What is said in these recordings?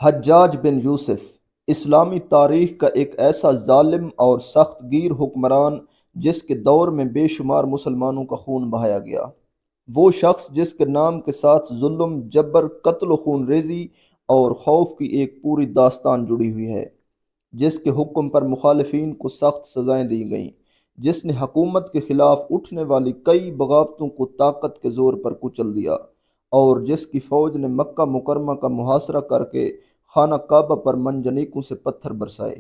حجاج بن یوسف اسلامی تاریخ کا ایک ایسا ظالم اور سخت گیر حکمران جس کے دور میں بے شمار مسلمانوں کا خون بہایا گیا۔ وہ شخص جس کے نام کے ساتھ ظلم، جبر، قتل و خون ریزی اور خوف کی ایک پوری داستان جڑی ہوئی ہے، جس کے حکم پر مخالفین کو سخت سزائیں دی گئیں، جس نے حکومت کے خلاف اٹھنے والی کئی بغاوتوں کو طاقت کے زور پر کچل دیا، اور جس کی فوج نے مکہ مکرمہ کا محاصرہ کر کے خانہ کعبہ پر منجنیقوں سے پتھر برسائے۔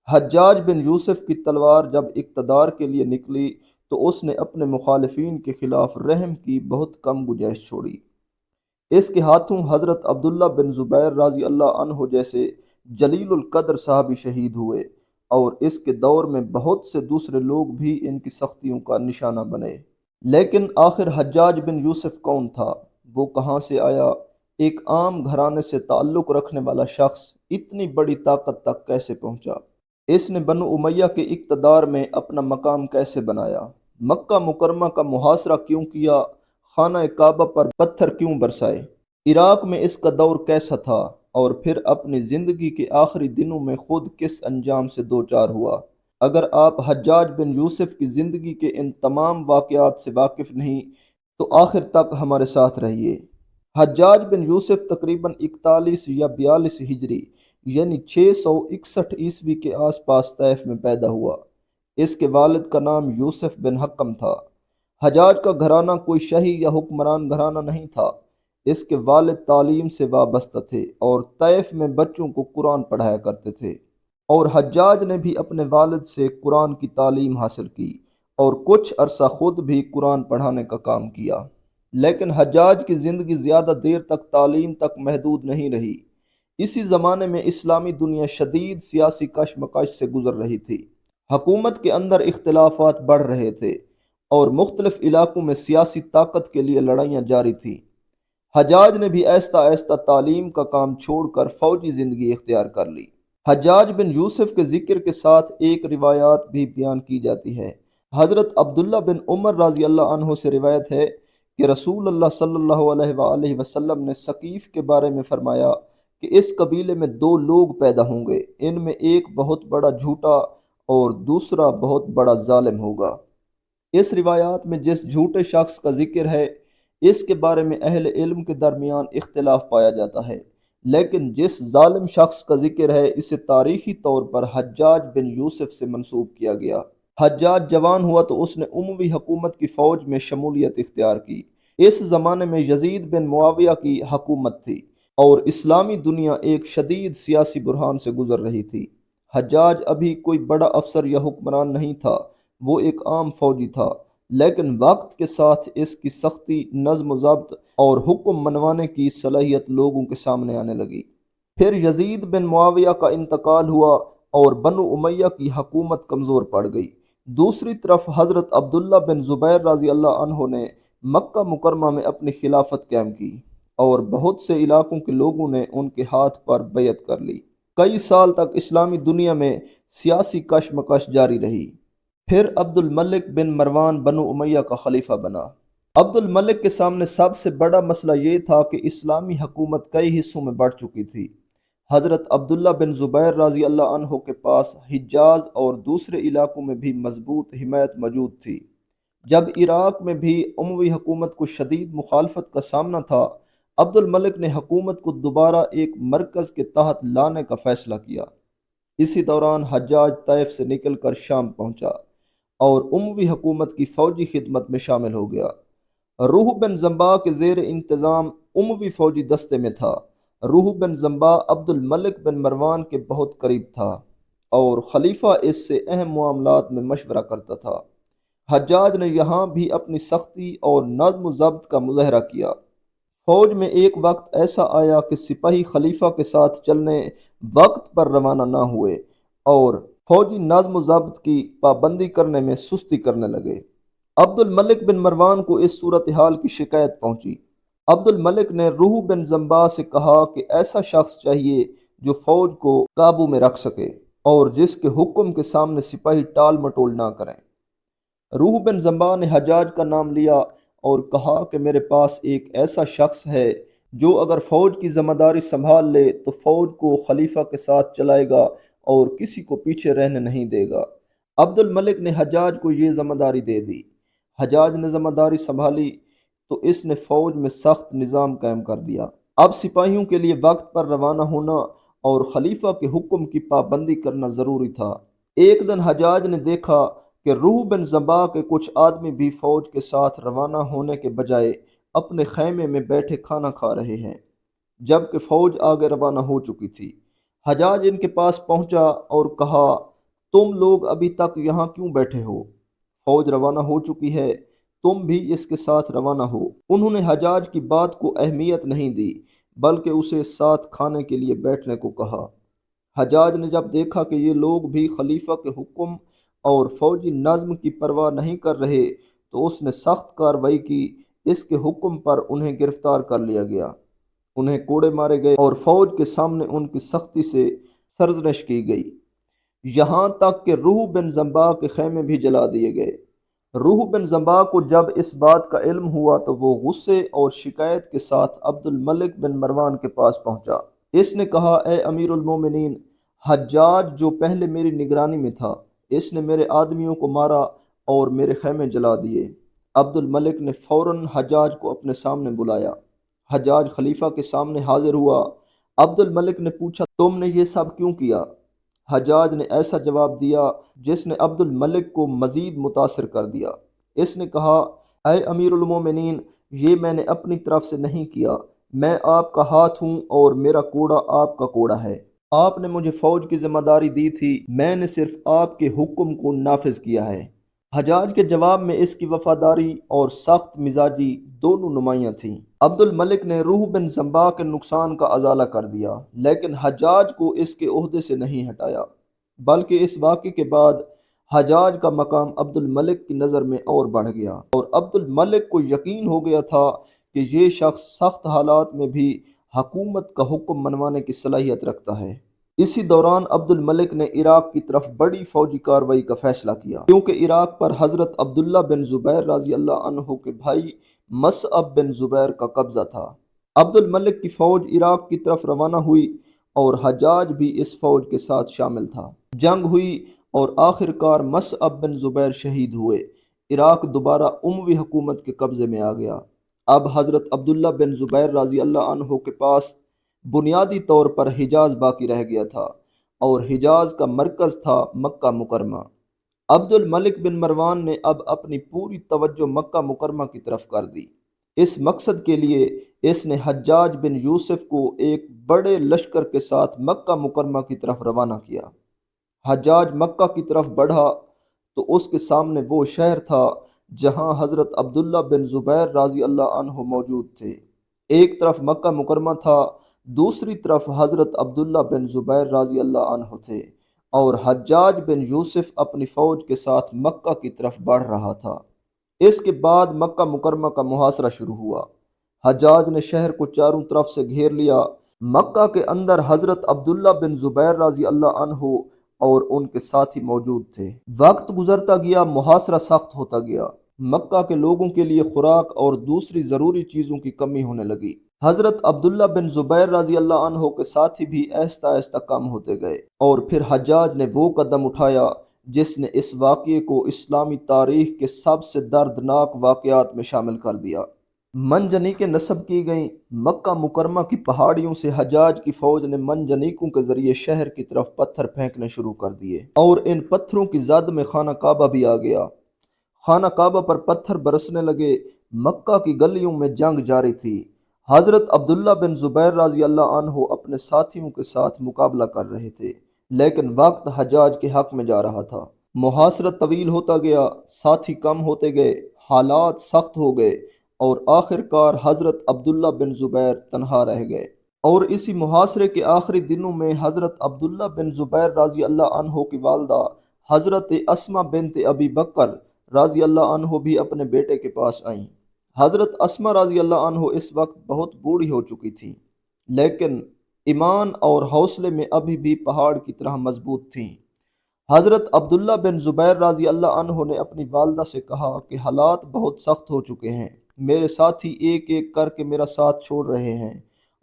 حجاج بن یوسف کی تلوار جب اقتدار کے لیے نکلی تو اس نے اپنے مخالفین کے خلاف رحم کی بہت کم گنجائش چھوڑی۔ اس کے ہاتھوں حضرت عبداللہ بن زبیر رضی اللہ عنہ جیسے جلیل القدر صحابی شہید ہوئے، اور اس کے دور میں بہت سے دوسرے لوگ بھی ان کی سختیوں کا نشانہ بنے۔ لیکن آخر حجاج بن یوسف کون تھا؟ وہ کہاں سے آیا؟ ایک عام گھرانے سے تعلق رکھنے والا شخص اتنی بڑی طاقت تک کیسے پہنچا؟ اس نے بنو امیہ کے اقتدار میں اپنا مقام کیسے بنایا؟ مکہ مکرمہ کا محاصرہ کیوں کیا؟ خانہ کعبہ پر پتھر کیوں برسائے؟ عراق میں اس کا دور کیسا تھا؟ اور پھر اپنی زندگی کے آخری دنوں میں خود کس انجام سے دوچار ہوا؟ اگر آپ حجاج بن یوسف کی زندگی کے ان تمام واقعات سے واقف نہیں تو آخر تک ہمارے ساتھ رہیے۔ حجاج بن یوسف تقریباً 41 یا 42 ہجری یعنی 661 عیسوی کے آس پاس طیف میں پیدا ہوا۔ اس کے والد کا نام یوسف بن حکم تھا۔ حجاج کا گھرانہ کوئی شاہی یا حکمران گھرانہ نہیں تھا۔ اس کے والد تعلیم سے وابستہ تھے اور طیف میں بچوں کو قرآن پڑھایا کرتے تھے، اور حجاج نے بھی اپنے والد سے قرآن کی تعلیم حاصل کی اور کچھ عرصہ خود بھی قرآن پڑھانے کا کام کیا۔ لیکن حجاج کی زندگی زیادہ دیر تک تعلیم تک محدود نہیں رہی۔ اسی زمانے میں اسلامی دنیا شدید سیاسی کشمکش سے گزر رہی تھی۔ حکومت کے اندر اختلافات بڑھ رہے تھے اور مختلف علاقوں میں سیاسی طاقت کے لیے لڑائیاں جاری تھیں۔ حجاج نے بھی آہستہ آہستہ تعلیم کا کام چھوڑ کر فوجی زندگی اختیار کر لی۔ حجاج بن یوسف کے ذکر کے ساتھ ایک روایات بھی بیان کی جاتی ہے۔ حضرت عبداللہ بن عمر رضی اللہ عنہ سے روایت ہے کہ رسول اللہ صلی اللہ علیہ وآلہ وسلم نے ثقیف کے بارے میں فرمایا کہ اس قبیلے میں دو لوگ پیدا ہوں گے، ان میں ایک بہت بڑا جھوٹا اور دوسرا بہت بڑا ظالم ہوگا۔ اس روایات میں جس جھوٹے شخص کا ذکر ہے اس کے بارے میں اہل علم کے درمیان اختلاف پایا جاتا ہے، لیکن جس ظالم شخص کا ذکر ہے اسے تاریخی طور پر حجاج بن یوسف سے منسوب کیا گیا۔ حجاج جوان ہوا تو اس نے اموی حکومت کی فوج میں شمولیت اختیار کی۔ اس زمانے میں یزید بن معاویہ کی حکومت تھی اور اسلامی دنیا ایک شدید سیاسی بحران سے گزر رہی تھی۔ حجاج ابھی کوئی بڑا افسر یا حکمران نہیں تھا، وہ ایک عام فوجی تھا، لیکن وقت کے ساتھ اس کی سختی، نظم و ضبط اور حکم منوانے کی صلاحیت لوگوں کے سامنے آنے لگی۔ پھر یزید بن معاویہ کا انتقال ہوا اور بنو امیہ کی حکومت کمزور پڑ گئی۔ دوسری طرف حضرت عبداللہ بن زبیر رضی اللہ عنہ نے مکہ مکرمہ میں اپنی خلافت قائم کی اور بہت سے علاقوں کے لوگوں نے ان کے ہاتھ پر بیعت کر لی۔ کئی سال تک اسلامی دنیا میں سیاسی کشمکش جاری رہی۔ پھر عبد الملک بن مروان بنو امیہ کا خلیفہ بنا۔ عبد الملک کے سامنے سب سے بڑا مسئلہ یہ تھا کہ اسلامی حکومت کئی حصوں میں بڑھ چکی تھی۔ حضرت عبداللہ بن زبیر رضی اللہ عنہ کے پاس حجاز اور دوسرے علاقوں میں بھی مضبوط حمایت موجود تھی۔ جب عراق میں بھی اموی حکومت کو شدید مخالفت کا سامنا تھا، عبد الملک نے حکومت کو دوبارہ ایک مرکز کے تحت لانے کا فیصلہ کیا۔ اسی دوران حجاج طیف سے نکل کر شام پہنچا اور اموی حکومت کی فوجی خدمت میں شامل ہو گیا۔ روح بن زنبا کے زیر انتظام اموی فوجی دستے میں تھا۔ روح بن زنبا عبد الملک بن مروان کے بہت قریب تھا اور خلیفہ اس سے اہم معاملات میں مشورہ کرتا تھا۔ حجاج نے یہاں بھی اپنی سختی اور نظم و ضبط کا مظاہرہ کیا۔ فوج میں ایک وقت ایسا آیا کہ سپاہی خلیفہ کے ساتھ چلنے وقت پر روانہ نہ ہوئے اور فوجی نظم و ضبط کی پابندی کرنے میں سستی کرنے لگے۔ عبد الملک بن مروان کو اس صورتحال کی شکایت پہنچی۔ عبد الملک نے روح بن زنبا سے کہا کہ ایسا شخص چاہیے جو فوج کو قابو میں رکھ سکے اور جس کے حکم کے سامنے سپاہی ٹال مٹول نہ کریں۔ روح بن زنبا نے حجاج کا نام لیا اور کہا کہ میرے پاس ایک ایسا شخص ہے جو اگر فوج کی ذمہ داری سنبھال لے تو فوج کو خلیفہ کے ساتھ چلائے گا اور کسی کو پیچھے رہنے نہیں دے گا۔ عبد الملک نے حجاج کو یہ ذمہ داری دے دی۔ حجاج نے ذمہ داری سنبھالی تو اس نے فوج میں سخت نظام قائم کر دیا۔ اب سپاہیوں کے لیے وقت پر روانہ ہونا اور خلیفہ کے حکم کی پابندی کرنا ضروری تھا۔ ایک دن حجاج نے دیکھا کہ روح بن زبا کے کچھ آدمی بھی فوج کے ساتھ روانہ ہونے کے بجائے اپنے خیمے میں بیٹھے کھانا کھا رہے ہیں، جبکہ فوج آگے روانہ ہو چکی تھی۔ حجاج ان کے پاس پہنچا اور کہا، تم لوگ ابھی تک یہاں کیوں بیٹھے ہو؟ فوج روانہ ہو چکی ہے، تم بھی اس کے ساتھ روانہ ہو۔ انہوں نے حجاج کی بات کو اہمیت نہیں دی بلکہ اسے ساتھ کھانے کے لیے بیٹھنے کو کہا۔ حجاج نے جب دیکھا کہ یہ لوگ بھی خلیفہ کے حکم اور فوجی نظم کی پرواہ نہیں کر رہے تو اس نے سخت کارروائی کی۔ اس کے حکم پر انہیں گرفتار کر لیا گیا، انہیں کوڑے مارے گئے اور فوج کے سامنے ان کی سختی سے سرزنش کی گئی، یہاں تک کہ روح بن زنبا کے خیمے بھی جلا دیے گئے۔ روح بن زنبا کو جب اس بات کا علم ہوا تو وہ غصے اور شکایت کے ساتھ عبد الملک بن مروان کے پاس پہنچا۔ اس نے کہا، اے امیر المومنین، حجاج جو پہلے میری نگرانی میں تھا، اس نے میرے آدمیوں کو مارا اور میرے خیمے جلا دیے۔ عبد الملک نے فوراً حجاج کو اپنے سامنے بلایا۔ حجاج خلیفہ کے سامنے حاضر ہوا۔ عبد الملک نے پوچھا، تم نے یہ سب کیوں کیا؟ حجاج نے ایسا جواب دیا جس نے عبد الملک کو مزید متاثر کر دیا۔ اس نے کہا، اے امیر المومنین، یہ میں نے اپنی طرف سے نہیں کیا، میں آپ کا ہاتھ ہوں اور میرا کوڑا آپ کا کوڑا ہے۔ آپ نے مجھے فوج کی ذمہ داری دی تھی، میں نے صرف آپ کے حکم کو نافذ کیا ہے۔ حجاج کے جواب میں اس کی وفاداری اور سخت مزاجی دونوں نمایاں تھیں۔ عبد الملک نے روح بن زنبا کے نقصان کا ازالہ کر دیا، لیکن حجاج کو اس کے عہدے سے نہیں ہٹایا، بلکہ اس واقعے کے بعد حجاج کا مقام عبد الملک کی نظر میں اور بڑھ گیا، اور عبد الملک کو یقین ہو گیا تھا کہ یہ شخص سخت حالات میں بھی حکومت کا حکم منوانے کی صلاحیت رکھتا ہے۔ اسی دوران عبد الملک نے عراق کی طرف بڑی فوجی کارروائی کا فیصلہ کیا، کیونکہ عراق پر حضرت عبداللہ بن زبیر رضی اللہ عنہ کے بھائی مصعب بن زبیر کا قبضہ تھا۔ عبد الملک کی فوج عراق کی طرف روانہ ہوئی اور حجاج بھی اس فوج کے ساتھ شامل تھا۔ جنگ ہوئی اور آخر کار مصعب بن زبیر شہید ہوئے۔ عراق دوبارہ اموی حکومت کے قبضے میں آ گیا۔ اب حضرت عبداللہ بن زبیر رضی اللہ عنہ کے پاس بنیادی طور پر حجاز باقی رہ گیا تھا، اور حجاز کا مرکز تھا مکہ مکرمہ۔ عبد الملک بن مروان نے اب اپنی پوری توجہ مکہ مکرمہ کی طرف کر دی۔ اس مقصد کے لیے اس نے حجاج بن یوسف کو ایک بڑے لشکر کے ساتھ مکہ مکرمہ کی طرف روانہ کیا۔ حجاج مکہ کی طرف بڑھا تو اس کے سامنے وہ شہر تھا جہاں حضرت عبداللہ بن زبیر رضی اللہ عنہ موجود تھے۔ ایک طرف مکہ مکرمہ تھا، دوسری طرف حضرت عبداللہ بن زبیر رضی اللہ عنہ تھے، اور حجاج بن یوسف اپنی فوج کے ساتھ مکہ کی طرف بڑھ رہا تھا۔ اس کے بعد مکہ مکرمہ کا محاصرہ شروع ہوا۔ حجاج نے شہر کو چاروں طرف سے گھیر لیا۔ مکہ کے اندر حضرت عبداللہ بن زبیر رضی اللہ عنہ اور ان کے ساتھی موجود تھے۔ وقت گزرتا گیا، محاصرہ سخت ہوتا گیا۔ مکہ کے لوگوں کے لیے خوراک اور دوسری ضروری چیزوں کی کمی ہونے لگی۔ حضرت عبداللہ بن زبیر رضی اللہ عنہ کے ساتھی بھی آہستہ آہستہ کم ہوتے گئے، اور پھر حجاج نے وہ قدم اٹھایا جس نے اس واقعے کو اسلامی تاریخ کے سب سے دردناک واقعات میں شامل کر دیا۔ منجنیقیں نصب کی گئیں۔ مکہ مکرمہ کی پہاڑیوں سے حجاج کی فوج نے منجنیقوں کے ذریعے شہر کی طرف پتھر پھینکنے شروع کر دیے، اور ان پتھروں کی زد میں خانہ کعبہ بھی آ گیا۔ خانہ کعبہ پر پتھر برسنے لگے۔ مکہ کی گلیوں میں جنگ جاری تھی۔ حضرت عبداللہ بن زبیر رضی اللہ عنہ اپنے ساتھیوں کے ساتھ مقابلہ کر رہے تھے، لیکن وقت حجاج کے حق میں جا رہا تھا۔ محاصرہ طویل ہوتا گیا، ساتھی کم ہوتے گئے، حالات سخت ہو گئے، اور آخر کار حضرت عبداللہ بن زبیر تنہا رہ گئے۔ اور اسی محاصرے کے آخری دنوں میں حضرت عبداللہ بن زبیر رضی اللہ عنہ کی والدہ حضرت اسمہ بنت ابی بکر رضی اللہ عنہ بھی اپنے بیٹے کے پاس آئیں۔ حضرت اسمہ رضی اللہ عنہ اس وقت بہت بوڑھی ہو چکی تھیں، لیکن ایمان اور حوصلے میں ابھی بھی پہاڑ کی طرح مضبوط تھیں۔ حضرت عبداللہ بن زبیر رضی اللہ عنہ نے اپنی والدہ سے کہا کہ حالات بہت سخت ہو چکے ہیں، میرے ساتھی ایک ایک کر کے میرا ساتھ چھوڑ رہے ہیں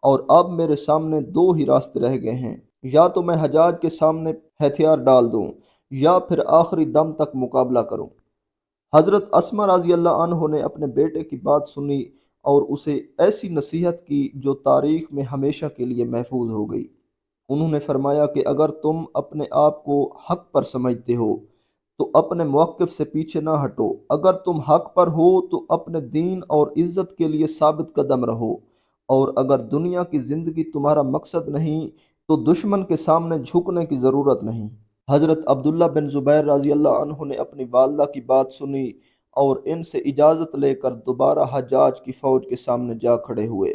اور اب میرے سامنے دو ہی راستے رہ گئے ہیں، یا تو میں حجاج کے سامنے ہتھیار ڈال دوں یا پھر آخری دم تک مقابلہ کروں۔ حضرت اسما رضی اللہ عنہ نے اپنے بیٹے کی بات سنی اور اسے ایسی نصیحت کی جو تاریخ میں ہمیشہ کے لیے محفوظ ہو گئی۔ انہوں نے فرمایا کہ اگر تم اپنے آپ کو حق پر سمجھتے ہو تو اپنے موقف سے پیچھے نہ ہٹو، اگر تم حق پر ہو تو اپنے دین اور عزت کے لیے ثابت قدم رہو، اور اگر دنیا کی زندگی تمہارا مقصد نہیں تو دشمن کے سامنے جھکنے کی ضرورت نہیں۔ حضرت عبداللہ بن زبیر رضی اللہ عنہ نے اپنی والدہ کی بات سنی اور ان سے اجازت لے کر دوبارہ حجاج کی فوج کے سامنے جا کھڑے ہوئے۔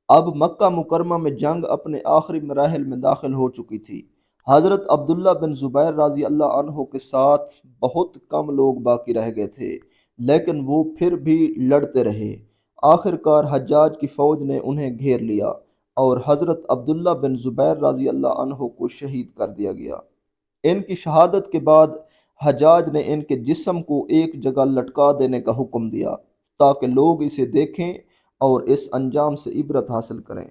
اب مکہ مکرمہ میں جنگ اپنے آخری مراحل میں داخل ہو چکی تھی۔ حضرت عبداللہ بن زبیر رضی اللہ عنہ کے ساتھ بہت کم لوگ باقی رہ گئے تھے، لیکن وہ پھر بھی لڑتے رہے۔ آخر کار حجاج کی فوج نے انہیں گھیر لیا اور حضرت عبداللہ بن زبیر رضی اللہ عنہ کو شہید کر دیا گیا۔ ان کی شہادت کے بعد حجاج نے ان کے جسم کو ایک جگہ لٹکا دینے کا حکم دیا تاکہ لوگ اسے دیکھیں اور اس انجام سے عبرت حاصل کریں۔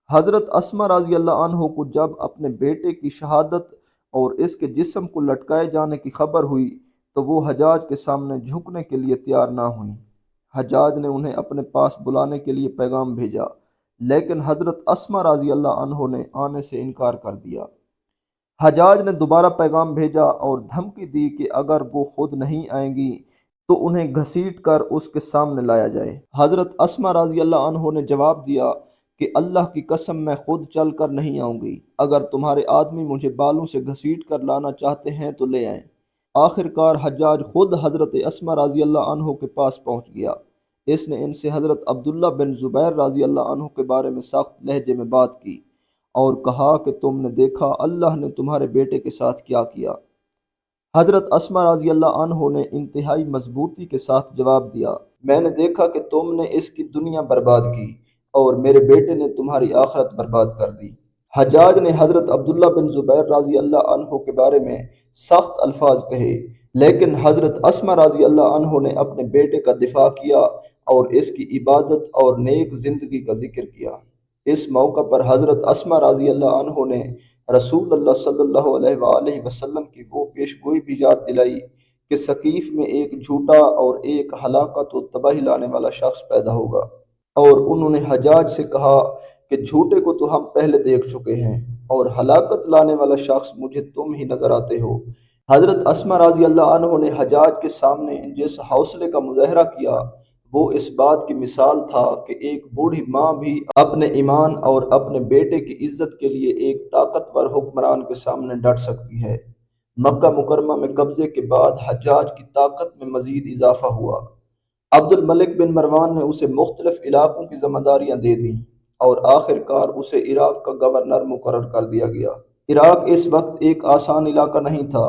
حضرت اسما رضی اللہ عنہ کو جب اپنے بیٹے کی شہادت اور اس کے جسم کو لٹکائے جانے کی خبر ہوئی تو وہ حجاج کے سامنے جھکنے کے لیے تیار نہ ہوئیں۔ حجاج نے انہیں اپنے پاس بلانے کے لیے پیغام بھیجا، لیکن حضرت اسما رضی اللہ عنہ نے آنے سے انکار کر دیا۔ حجاج نے دوبارہ پیغام بھیجا اور دھمکی دی کہ اگر وہ خود نہیں آئیں گی تو انہیں گھسیٹ کر اس کے سامنے لایا جائے۔ حضرت اسما رضی اللہ عنہ نے جواب دیا کہ اللہ کی قسم میں خود چل کر نہیں آؤں گی، اگر تمہارے آدمی مجھے بالوں سے گھسیٹ کر لانا چاہتے ہیں تو لے آئیں۔ آخر کار حجاج خود حضرت اسما رضی اللہ عنہ کے پاس پہنچ گیا۔ اس نے ان سے حضرت عبداللہ بن زبیر رضی اللہ عنہ کے بارے میں سخت لہجے میں بات کی اور کہا کہ تم نے دیکھا اللہ نے تمہارے بیٹے کے ساتھ کیا کیا۔ حضرت اسما رضی اللہ عنہ نے انتہائی مضبوطی کے ساتھ جواب دیا، میں نے دیکھا کہ تم نے اس کی دنیا برباد کی اور میرے بیٹے نے تمہاری آخرت برباد کر دی۔ حجاج نے حضرت عبداللہ بن زبیر رضی اللہ عنہ کے بارے میں سخت الفاظ کہے، لیکن حضرت اسما رضی اللہ عنہ نے اپنے بیٹے کا دفاع کیا اور اس کی عبادت اور نیک زندگی کا ذکر کیا۔ اس موقع پر حضرت اسما رضی اللہ عنہ نے رسول اللہ صلی اللہ علیہ وآلہ وسلم کی وہ پیشگوئی بھی یاد دلائی کہ ثقیف میں ایک جھوٹا اور ایک ہلاکت و تباہی لانے والا شخص پیدا ہوگا، اور انہوں نے حجاج سے کہا کہ جھوٹے کو تو ہم پہلے دیکھ چکے ہیں اور ہلاکت لانے والا شخص مجھے تم ہی نظر آتے ہو۔ حضرت اسما رضی اللہ عنہ نے حجاج کے سامنے جس حوصلے کا مظاہرہ کیا وہ اس بات کی مثال تھا کہ ایک بوڑھی ماں بھی اپنے ایمان اور اپنے بیٹے کی عزت کے لیے ایک طاقتور حکمران کے سامنے ڈٹ سکتی ہے۔ مکہ مکرمہ میں قبضے کے بعد حجاج کی طاقت میں مزید اضافہ ہوا۔ عبد الملک بن مروان نے اسے مختلف علاقوں کی ذمہ داریاں دے دیں اور آخر کار اسے عراق کا گورنر مقرر کر دیا گیا۔ عراق اس وقت ایک آسان علاقہ نہیں تھا،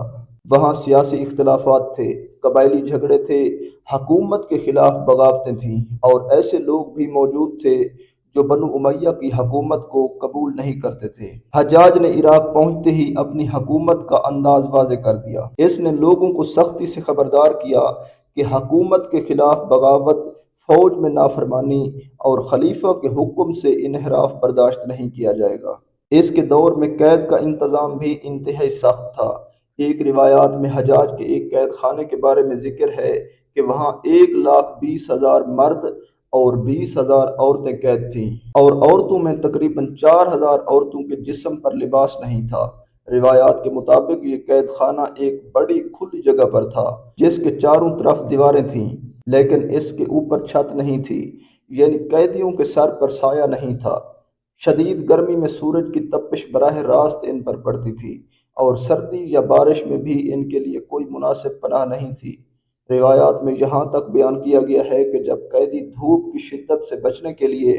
وہاں سیاسی اختلافات تھے، قبائلی جھگڑے تھے، حکومت کے خلاف بغاوتیں تھیں، اور ایسے لوگ بھی موجود تھے جو بنو امیہ کی حکومت کو قبول نہیں کرتے تھے۔ حجاج نے عراق پہنچتے ہی اپنی حکومت کا انداز واضح کر دیا۔ اس نے لوگوں کو سختی سے خبردار کیا کہ حکومت کے خلاف بغاوت، فوج میں نافرمانی اور خلیفہ کے حکم سے انحراف برداشت نہیں کیا جائے گا۔ اس کے دور میں قید کا انتظام بھی انتہائی سخت تھا۔ ایک روایات میں حجاج کے ایک قید خانے کے بارے میں ذکر ہے کہ وہاں 1,20,000 مرد اور 20,000 عورتیں قید تھیں، اور عورتوں میں تقریباً 4,000 عورتوں کے جسم پر لباس نہیں تھا۔ روایات کے مطابق یہ قید خانہ ایک بڑی کھلی جگہ پر تھا جس کے چاروں طرف دیواریں تھیں، لیکن اس کے اوپر چھت نہیں تھی، یعنی قیدیوں کے سر پر سایہ نہیں تھا۔ شدید گرمی میں سورج کی تپش براہ راست ان پر پڑتی تھی اور سردی یا بارش میں بھی ان کے لیے کوئی مناسب پناہ نہیں تھی۔ روایات میں یہاں تک بیان کیا گیا ہے کہ جب قیدی دھوپ کی شدت سے بچنے کے لیے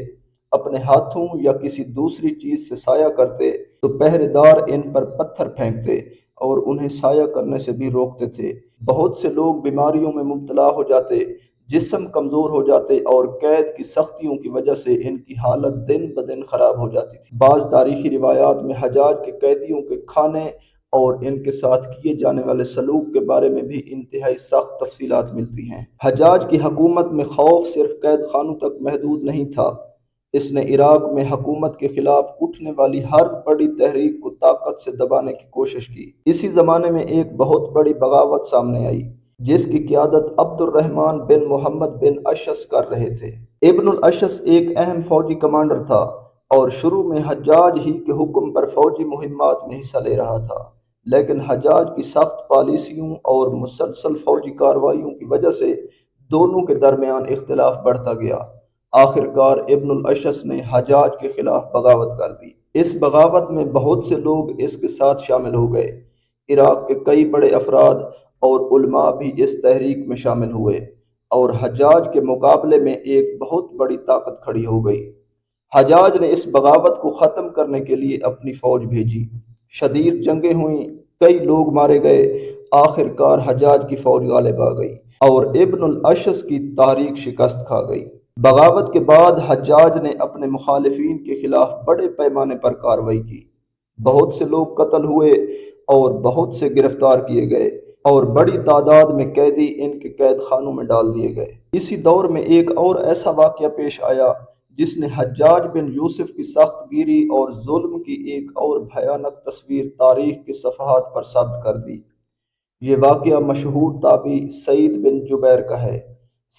اپنے ہاتھوں یا کسی دوسری چیز سے سایہ کرتے تو پہرے دار ان پر پتھر پھینکتے اور انہیں سایہ کرنے سے بھی روکتے تھے۔ بہت سے لوگ بیماریوں میں مبتلا ہو جاتے، جسم کمزور ہو جاتے اور قید کی سختیوں کی وجہ سے ان کی حالت دن بدن خراب ہو جاتی تھی۔ بعض تاریخی روایات میں حجاج کے قیدیوں کے کھانے اور ان کے ساتھ کیے جانے والے سلوک کے بارے میں بھی انتہائی سخت تفصیلات ملتی ہیں۔ حجاج کی حکومت میں خوف صرف قید خانوں تک محدود نہیں تھا، اس نے عراق میں حکومت کے خلاف اٹھنے والی ہر بڑی تحریک کو طاقت سے دبانے کی کوشش کی۔ اسی زمانے میں ایک بہت بڑی بغاوت سامنے آئی جس کی قیادت عبد الرحمن بن محمد بن اشعث کر رہے تھے۔ ابن الاشعث ایک اہم فوجی کمانڈر تھا اور شروع میں حجاج ہی کے حکم پر فوجی مہمات میں حصہ لے رہا تھا، لیکن حجاج کی سخت پالیسیوں اور مسلسل فوجی کارروائیوں کی وجہ سے دونوں کے درمیان اختلاف بڑھتا گیا۔ آخر کار ابن الاشعث نے حجاج کے خلاف بغاوت کر دی۔ اس بغاوت میں بہت سے لوگ اس کے ساتھ شامل ہو گئے۔ عراق کے کئی بڑے افراد اور علماء بھی اس تحریک میں شامل ہوئے اور حجاج کے مقابلے میں ایک بہت بڑی طاقت کھڑی ہو گئی۔ حجاج نے اس بغاوت کو ختم کرنے کے لیے اپنی فوج بھیجی، شدید جنگیں ہوئیں، کئی لوگ مارے گئے، آخر کار حجاج کی فوج غالب آ گئی اور ابن الاشعث کی تحریک شکست کھا گئی۔ بغاوت کے بعد حجاج نے اپنے مخالفین کے خلاف بڑے پیمانے پر کارروائی کی، بہت سے لوگ قتل ہوئے اور بہت سے گرفتار کیے گئے اور بڑی تعداد میں قیدی ان کے قید خانوں میں ڈال دیے گئے۔ اسی دور میں ایک اور ایسا واقعہ پیش آیا جس نے حجاج بن یوسف کی سخت گیری اور ظلم کی ایک اور بھیانک تصویر تاریخ کے صفحات پر ثبت کر دی۔ یہ واقعہ مشہور تابعی سعید بن جبیر کا ہے۔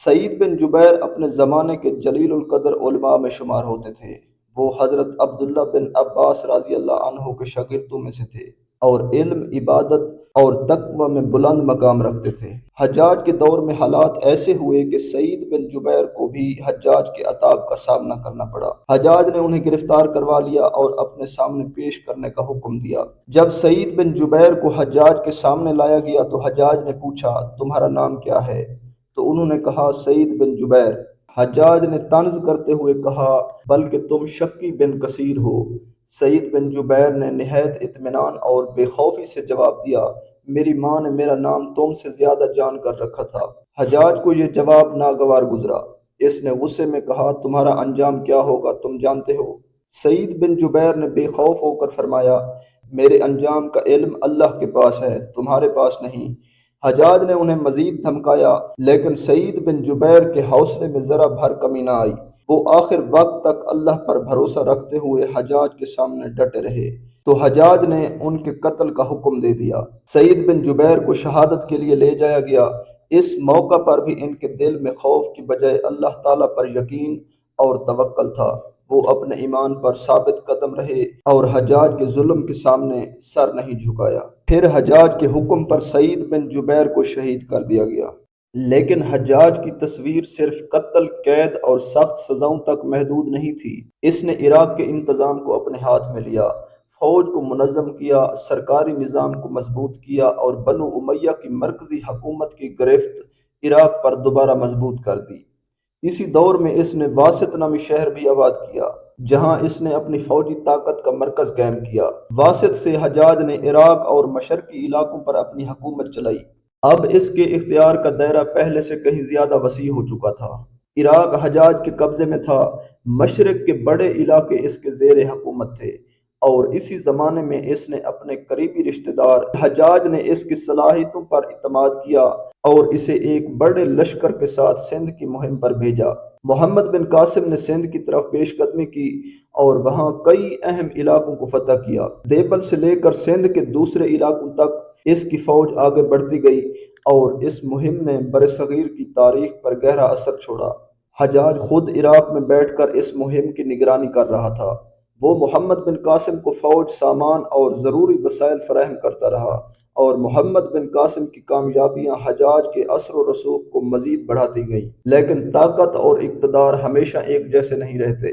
سعید بن جبیر اپنے زمانے کے جلیل القدر علماء میں شمار ہوتے تھے۔ وہ حضرت عبداللہ بن عباس رضی اللہ عنہ کے شاگردوں میں سے تھے اور علم، عبادت اور تقوی میں بلند مقام رکھتے تھے۔ حجاج کے دور میں حالات ایسے ہوئے کہ سعید بن جبیر کو بھی حجاج کے عتاب کا سامنا کرنا پڑا۔ حجاج نے انہیں گرفتار کروا لیا اور اپنے سامنے پیش کرنے کا حکم دیا۔ جب سعید بن جبیر کو حجاج کے سامنے لایا گیا تو حجاج نے پوچھا، تمہارا نام کیا ہے؟ تو انہوں نے کہا، سعید بن جبیر۔ حجاج نے طنز کرتے ہوئے کہا، بلکہ تم شکی بن کثیر ہو۔ سعید بن جبیر نے نہایت اطمینان اور بے خوفی سے جواب دیا، میری ماں نے میرا نام تم سے زیادہ جان کر رکھا تھا۔ حجاج کو یہ جواب ناگوار گزرا۔ اس نے غصے میں کہا، تمہارا انجام کیا ہوگا تم جانتے ہو؟ سعید بن جبیر نے بے خوف ہو کر فرمایا، میرے انجام کا علم اللہ کے پاس ہے، تمہارے پاس نہیں۔ حجاج نے انہیں مزید دھمکایا، لیکن سعید بن جبیر کے حوصلے میں ذرا بھر کمی نہ آئی۔ وہ آخر وقت تک اللہ پر بھروسہ رکھتے ہوئے حجاج کے سامنے ڈٹے رہے تو حجاج نے ان کے قتل کا حکم دے دیا۔ سعید بن جبیر کو شہادت کے لیے لے جایا گیا۔ اس موقع پر بھی ان کے دل میں خوف کی بجائے اللہ تعالیٰ پر یقین اور توکل تھا۔ وہ اپنے ایمان پر ثابت قدم رہے اور حجاج کے ظلم کے سامنے سر نہیں جھکایا۔ پھر حجاج کے حکم پر سعید بن جبیر کو شہید کر دیا گیا۔ لیکن حجاج کی تصویر صرف قتل، قید اور سخت سزاؤں تک محدود نہیں تھی۔ اس نے عراق کے انتظام کو اپنے ہاتھ میں لیا، فوج کو منظم کیا، سرکاری نظام کو مضبوط کیا اور بنو امیہ کی مرکزی حکومت کی گرفت عراق پر دوبارہ مضبوط کر دی۔ اسی دور میں اس نے واسط نامی شہر بھی آباد کیا، جہاں اس نے اپنی فوجی طاقت کا مرکز قائم کیا۔ واسط سے حجاج نے عراق اور مشرقی علاقوں پر اپنی حکومت چلائی۔ اب اس کے اختیار کا دائرہ پہلے سے کہیں زیادہ وسیع ہو چکا تھا۔ عراق حجاج کے قبضے میں تھا، مشرق کے بڑے علاقے اس کے زیر حکومت تھے اور اسی زمانے میں اس نے اپنے قریبی رشتہ دار حجاج نے اس کی صلاحیتوں پر اعتماد کیا اور اسے ایک بڑے لشکر کے ساتھ سندھ کی مہم پر بھیجا۔ محمد بن قاسم نے سندھ کی طرف پیش قدمی کی اور وہاں کئی اہم علاقوں کو فتح کیا۔ دیبل سے لے کر سندھ کے دوسرے علاقوں تک اس کی فوج آگے بڑھتی گئی اور اس مہم نے برصغیر کی تاریخ پر گہرا اثر چھوڑا۔ حجاج خود عراق میں بیٹھ کر اس مہم کی نگرانی کر رہا تھا۔ وہ محمد بن قاسم کو فوج، سامان اور ضروری وسائل فراہم کرتا رہا اور محمد بن قاسم کی کامیابیاں حجاج کے اثر و رسوخ کو مزید بڑھاتی گئیں، لیکن طاقت اور اقتدار ہمیشہ ایک جیسے نہیں رہتے۔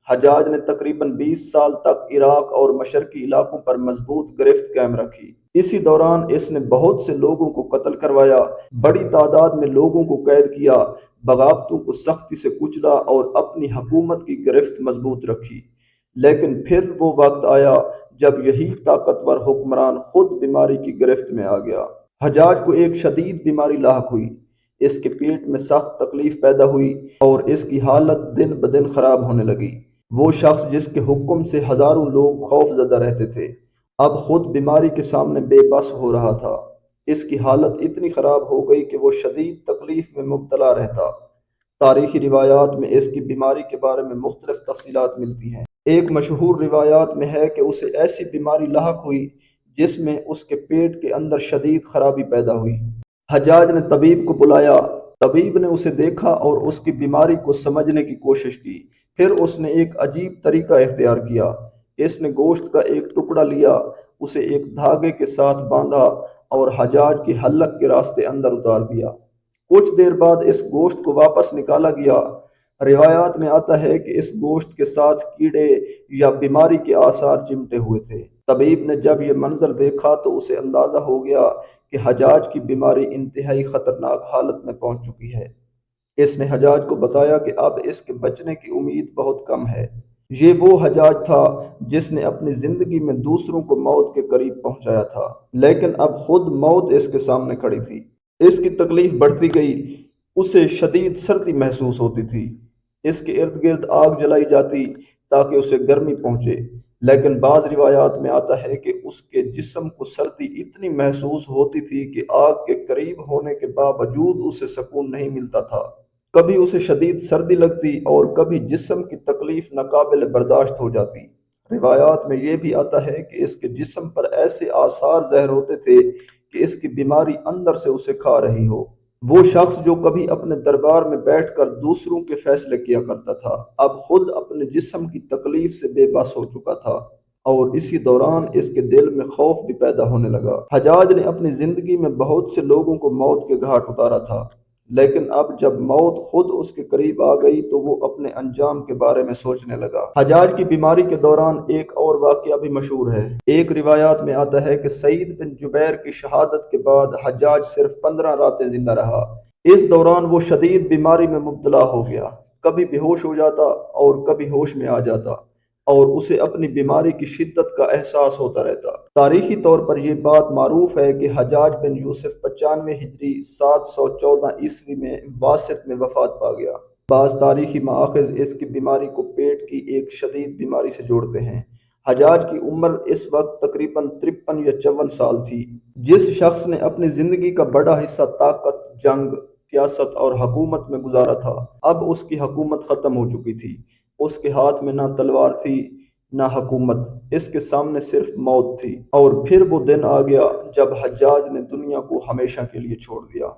حجاج نے تقریباً 20 سال تک عراق اور مشرقی علاقوں پر مضبوط گرفت قائم رکھی۔ اسی دوران اس نے بہت سے لوگوں کو قتل کروایا، بڑی تعداد میں لوگوں کو قید کیا، بغاوتوں کو سختی سے کچلا اور اپنی حکومت کی گرفت مضبوط رکھی۔ لیکن پھر وہ وقت آیا جب یہی طاقتور حکمران خود بیماری کی گرفت میں آ گیا۔ حجاج کو ایک شدید بیماری لاحق ہوئی، اس کے پیٹ میں سخت تکلیف پیدا ہوئی اور اس کی حالت دن بدن خراب ہونے لگی۔ وہ شخص جس کے حکم سے ہزاروں لوگ خوف زدہ رہتے تھے اب خود بیماری کے سامنے بے بس ہو رہا تھا۔ اس کی حالت اتنی خراب ہو گئی کہ وہ شدید تکلیف میں مبتلا رہتا۔ تاریخی روایات میں اس کی بیماری کے بارے میں مختلف تفصیلات ملتی ہیں۔ ایک مشہور روایات میں ہے کہ اسے ایسی بیماری لاحق ہوئی جس میں اس کے پیٹ کے اندر شدید خرابی پیدا ہوئی۔ حجاج نے طبیب کو بلایا۔ طبیب نے اسے دیکھا اور اس کی بیماری کو سمجھنے کی کوشش کی۔ پھر اس نے ایک عجیب طریقہ اختیار کیا۔ اس نے گوشت کا ایک ٹکڑا لیا، اسے ایک دھاگے کے ساتھ باندھا اور حجاج کے حلق کے راستے اندر اتار دیا۔ کچھ دیر بعد اس گوشت کو واپس نکالا گیا۔ روایات میں آتا ہے کہ اس گوشت کے ساتھ کیڑے یا بیماری کے آثار چمٹے ہوئے تھے۔ طبیب نے جب یہ منظر دیکھا تو اسے اندازہ ہو گیا کہ حجاج کی بیماری انتہائی خطرناک حالت میں پہنچ چکی ہے۔ اس نے حجاج کو بتایا کہ اب اس کے بچنے کی امید بہت کم ہے۔ یہ وہ حجاج تھا جس نے اپنی زندگی میں دوسروں کو موت کے قریب پہنچایا تھا، لیکن اب خود موت اس کے سامنے کھڑی تھی۔ اس کی تکلیف بڑھتی گئی، اسے شدید سردی محسوس ہوتی تھی۔ اس کے ارد گرد آگ جلائی جاتی تاکہ اسے گرمی پہنچے، لیکن بعض روایات میں آتا ہے کہ اس کے جسم کو سردی اتنی محسوس ہوتی تھی کہ آگ کے قریب ہونے کے باوجود اسے سکون نہیں ملتا تھا۔ کبھی اسے شدید سردی لگتی اور کبھی جسم کی تکلیف ناقابل برداشت ہو جاتی۔ روایات میں یہ بھی آتا ہے کہ اس کے جسم پر ایسے آثار ظاہر ہوتے تھے کہ اس کی بیماری اندر سے اسے کھا رہی ہو۔ وہ شخص جو کبھی اپنے دربار میں بیٹھ کر دوسروں کے فیصلے کیا کرتا تھا، اب خود اپنے جسم کی تکلیف سے بے بس ہو چکا تھا، اور اسی دوران اس کے دل میں خوف بھی پیدا ہونے لگا۔ حجاج نے اپنی زندگی میں بہت سے لوگوں کو موت کے گھاٹ اتارا تھا، لیکن اب جب موت خود اس کے قریب آ گئی تو وہ اپنے انجام کے بارے میں سوچنے لگا۔ حجاج کی بیماری کے دوران ایک اور واقعہ بھی مشہور ہے۔ ایک روایات میں آتا ہے کہ سعید بن جبیر کی شہادت کے بعد حجاج صرف 15 راتیں زندہ رہا۔ اس دوران وہ شدید بیماری میں مبتلا ہو گیا، کبھی بے ہوش ہو جاتا اور کبھی ہوش میں آ جاتا، اور اسے اپنی بیماری کی شدت کا احساس ہوتا رہتا۔ تاریخی طور پر یہ بات معروف ہے کہ حجاج بن یوسف 95 ہجری 714 عیسوی میں واسط میں وفات پا گیا۔ بعض تاریخی مآخذ اس کی بیماری کو پیٹ کی ایک شدید بیماری سے جوڑتے ہیں۔ حجاج کی عمر اس وقت تقریباً 53 یا 54 سال تھی۔ جس شخص نے اپنی زندگی کا بڑا حصہ طاقت، جنگ، سیاست اور حکومت میں گزارا تھا، اب اس کی حکومت ختم ہو چکی تھی۔ اس کے ہاتھ میں نہ تلوار تھی نہ حکومت، اس کے سامنے صرف موت تھی۔ اور پھر وہ دن آ گیا جب حجاج نے دنیا کو ہمیشہ کے لیے چھوڑ دیا۔